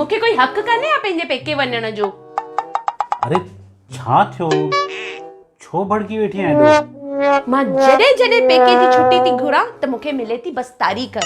मूंखे कोई हक़ कान्हे आ पंहिंजे पेके वञण जो। अरे छा थियो? छो भड़की वेठी आहीं एॾो? मां जॾहिं जॾहिं पेके जी छुट्टी थी घुरां त मूंखे मिले थी बस तारीख़।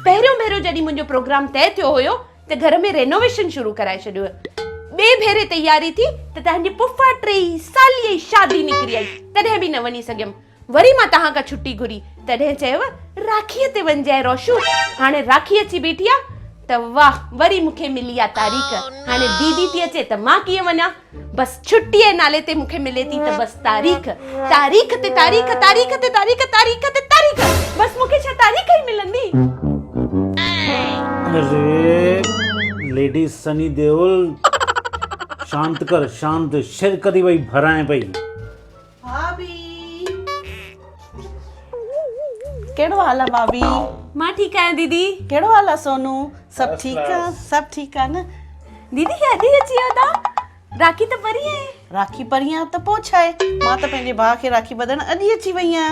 पहिरियों भेरो जॾहिं मुंहिंजो प्रोग्राम तय थियो हुयो त घर में रेनोवेशन शुरू कराए छॾियो। ॿिए भेरे तयारी थी त तव्हांजी पुफा टेई सालीअ जी शादी निकिरी आई, तॾहिं बि न वञी सघियमि। वरी मां तव्हां खां छुट्टी घुरी, तॾहिं चयव राखीअ ते वञजाए रोशू। हाणे राखी अची बीठी आहे त वाह, वरी मूंखे मिली आहे तारीख़। हाणे दीदी थी अचे त मां कीअं वञा? बस छुट्टी जे नाले ते मूंखे मिले थी त बस तारीख़, तारीख़ ते तारीख़, तारीख़ ते तारीख़, तारीख़ ते तारीख़। बस मूंखे छा तारीख़ ई मिलंदी? अरे लेडी सनी देओल, शांत कर, शांत। सिर कदी वही भराए पई। भाभी केड़ो हाल आहे भाभी? मां ठीक आहियां दीदी। केड़ो हाल आहे सोनू? सब ठीक आहे? सब ठीक आहे न? दीदी अॼु अची वियो तव्हां? राखी त परी आहे। राखी परियां त पोइ छा आहे? मां त पंहिंजे भाउ खे राखी ॿधण अॼु ई अची वई आहियां।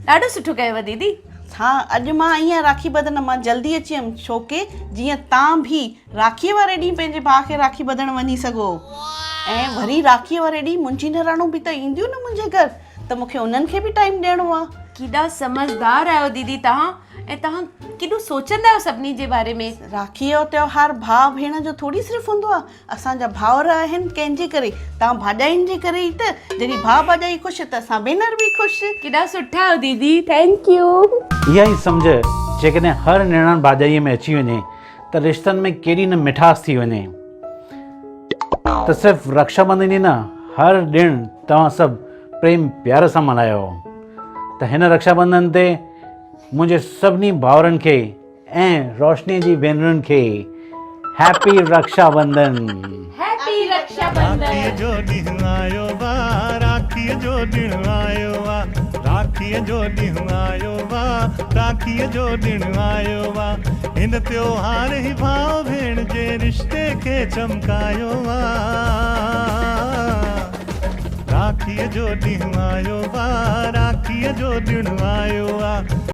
ॾाढो सुठो कयव दीदी। हाँ, अॼु मां आई आहियां राखी ॿधण। मां जल्दी अची वियमि छोके जीअं तव्हां बि राखीअ वारे ॾींहुं पंहिंजे भाउ खे राखी ॿधण वञी सघो। ऐं वरी राखीअ वारे ॾींहुं मुंहिंजी निराणूं बि त ईंदियूं न मुंहिंजे घर, त मूंखे उन्हनि खे बि टाइम ॾियणो आहे। केॾा समझदार आहियो दीदी तव्हां, ऐं तव्हां केॾो सोचंदा आहियो सभिनी जे बारे में। राखीअ जो त्योहार भाउ भेण जो थोड़ी सिर्फ़ु हूंदो आहे। असांजा भाउर आहिनि कंहिंजे करे? तव्हां भाॼाइनि जे करे ई त। जॾहिं भाउ भाॼाई ख़ुशि त असां भेनर बि ख़ुशि। केॾा सुठा आहियो दीदी, थैंक यू। इहा ई सम्झ, जेकॾहिं हर निणान भाॼाईअ में अची वञे त रिश्तनि में केॾी न मिठास थी वञे। त सिर्फ़ु रक्षाबंधन ई न, हर ॾिणु तव्हां सभु प्रेम प्यार सां मल्हायो। त हिन रक्षाबंधन ते मुंहिंजे सभिनी भाउरनि खे ऐं रोशनी जी भेनरुनि खे हैप्पी रक्षाबंधन। हैप्पी रक्षाबंधन। राखीअ जो ॾींहुं आयो वा, राखीअ जो ॾिणु आयो वा, राखीअ जो ॾींहुं आयो वा, राखीअ जो ॾिणु आयो वा। हिन त्योहार ई भाउ भेण जे रिश्ते खे चमकायो वा। राखीअ जो ॾींहुं आयो वा, राखीअ जो ॾिणु आयो वा।